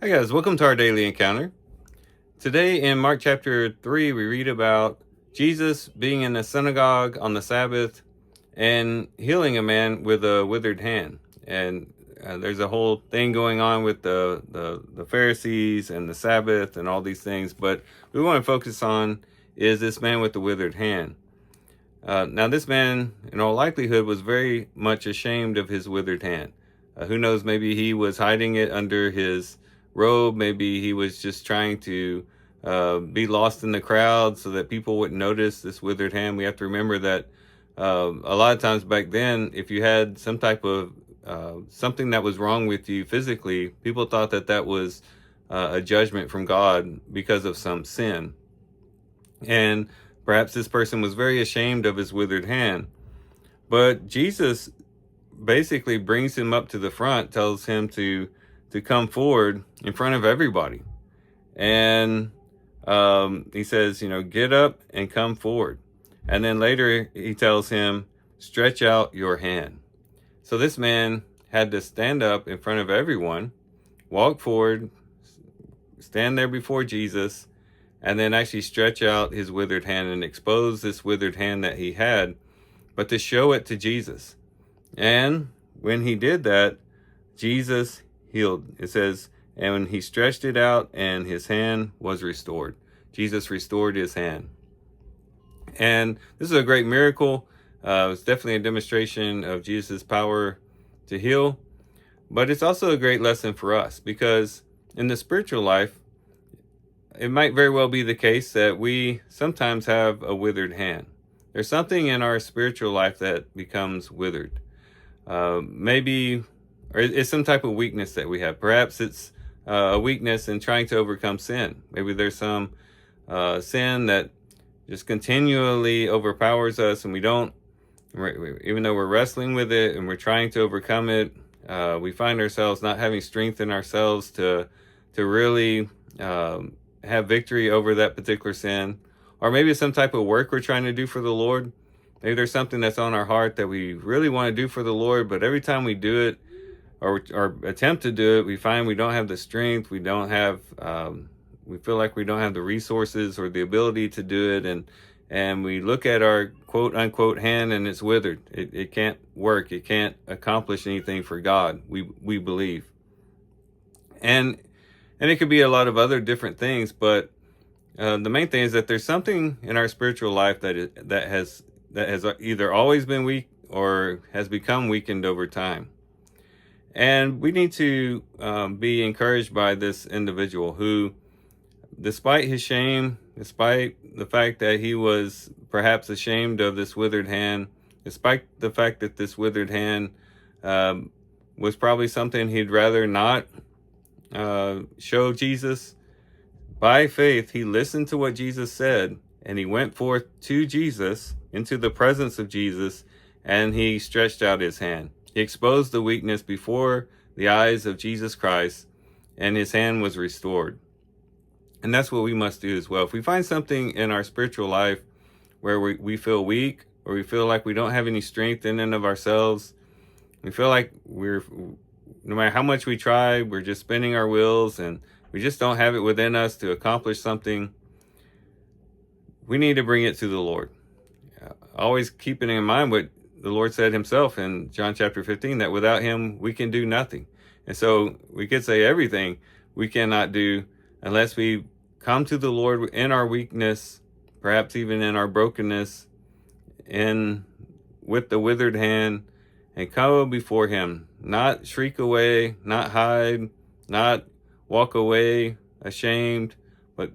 Hi guys, welcome to our daily encounter. Today in Mark chapter 3, we read about Jesus being in a synagogue on the Sabbath and healing a man with a withered hand. And there's a whole thing going on with the Pharisees and the Sabbath and all these things. But we want to focus on is this man with the withered hand. Now, this man, in all likelihood, was very much ashamed of his withered hand. Who knows, maybe he was hiding it under his robe. Maybe he was just trying to be lost in the crowd so that people wouldn't notice this withered hand. We have to remember that a lot of times back then, if you had some type of something that was wrong with you physically, people thought that that was a judgment from God because of some sin. And perhaps this person was very ashamed of his withered hand. But Jesus basically brings him up to the front, tells him to come forward in front of everybody. And he says, get up and come forward. And then later he tells him, stretch out your hand. So this man had to stand up in front of everyone, walk forward, stand there before Jesus, and then actually stretch out his withered hand and expose this withered hand that he had, but to show it to Jesus. And when he did that, Jesus healed. It says, and when he stretched it out and his hand was restored. Jesus restored his hand. And this is a great miracle. It's definitely a demonstration of Jesus' power to heal. But it's also a great lesson for us, because in the spiritual life, it might very well be the case that we sometimes have a withered hand. There's something in our spiritual life that becomes withered. Maybe, or it's some type of weakness that we have. Perhaps it's a weakness in trying to overcome sin. Maybe there's some sin that just continually overpowers us, and we don't, even though we're wrestling with it and we're trying to overcome it, we find ourselves not having strength in ourselves to really have victory over that particular sin. Or maybe it's some type of work we're trying to do for the Lord. Maybe there's something that's on our heart that we really want to do for the Lord, but every time we do it or attempt to do it, we find we don't have the strength. We don't have, we feel like we don't have the resources or the ability to do it. And we look at our quote unquote hand and it's withered. It can't work. It can't accomplish anything for God, we believe. And it could be a lot of other different things, but the main thing is that there's something in our spiritual life that has either always been weak or has become weakened over time. And we need to be encouraged by this individual who, despite his shame, despite the fact that he was perhaps ashamed of this withered hand, despite the fact that this withered hand was probably something he'd rather not show Jesus, by faith, he listened to what Jesus said, and he went forth to Jesus, into the presence of Jesus, and he stretched out his hand. He exposed the weakness before the eyes of Jesus Christ, and his hand was restored. And that's what we must do as well. If we find something in our spiritual life where we feel weak, or we feel like we don't have any strength in and of ourselves, we feel like no matter how much we try, we're just spinning our wheels and we just don't have it within us to accomplish something, we need to bring it to the Lord. Always keeping in mind what the Lord said himself in John chapter 15, that without him, we can do nothing. And so we could say everything we cannot do unless we come to the Lord in our weakness, perhaps even in our brokenness, and with the withered hand, and come before him, not shriek away, not hide, not walk away ashamed, but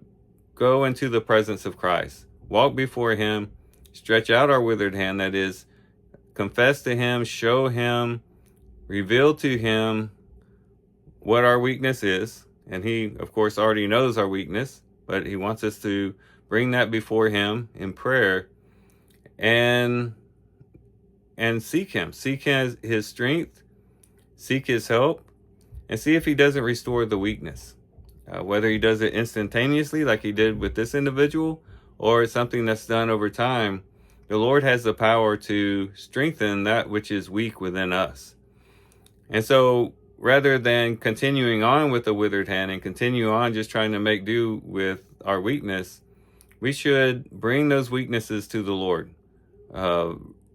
go into the presence of Christ. Walk before him, stretch out our withered hand, that is, confess to him, show him, reveal to him what our weakness is. And he, of course, already knows our weakness, but he wants us to bring that before him in prayer and seek him. Seek his strength, seek his help, and see if he doesn't restore the weakness. Whether he does it instantaneously like he did with this individual, or it's something that's done over time, the Lord has the power to strengthen that which is weak within us. And so rather than continuing on with a withered hand and continue on just trying to make do with our weakness, we should bring those weaknesses to the Lord.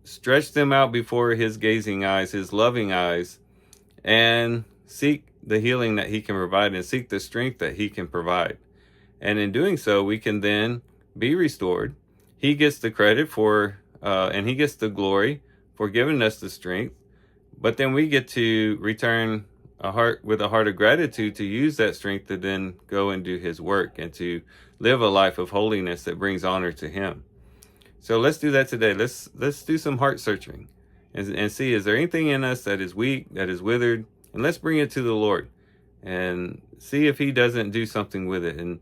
Stretch them out before his gazing eyes, his loving eyes, and seek the healing that he can provide and seek the strength that he can provide. And in doing so, we can then be restored. He gets the credit for, and he gets the glory for giving us the strength. But then we get to return a heart of gratitude to use that strength to then go and do his work and to live a life of holiness that brings honor to him. So let's do that today. Let's do some heart searching and see, is there anything in us that is weak, that is withered? And let's bring it to the Lord and see if he doesn't do something with it and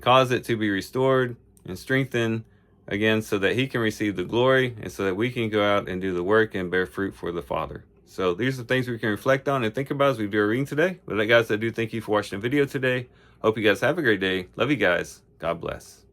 cause it to be restored and strengthened again, so that he can receive the glory and so that we can go out and do the work and bear fruit for the Father. So these are the things we can reflect on and think about as we do our reading today. But guys, I do thank you for watching the video today. Hope you guys have a great day. Love you guys. God bless.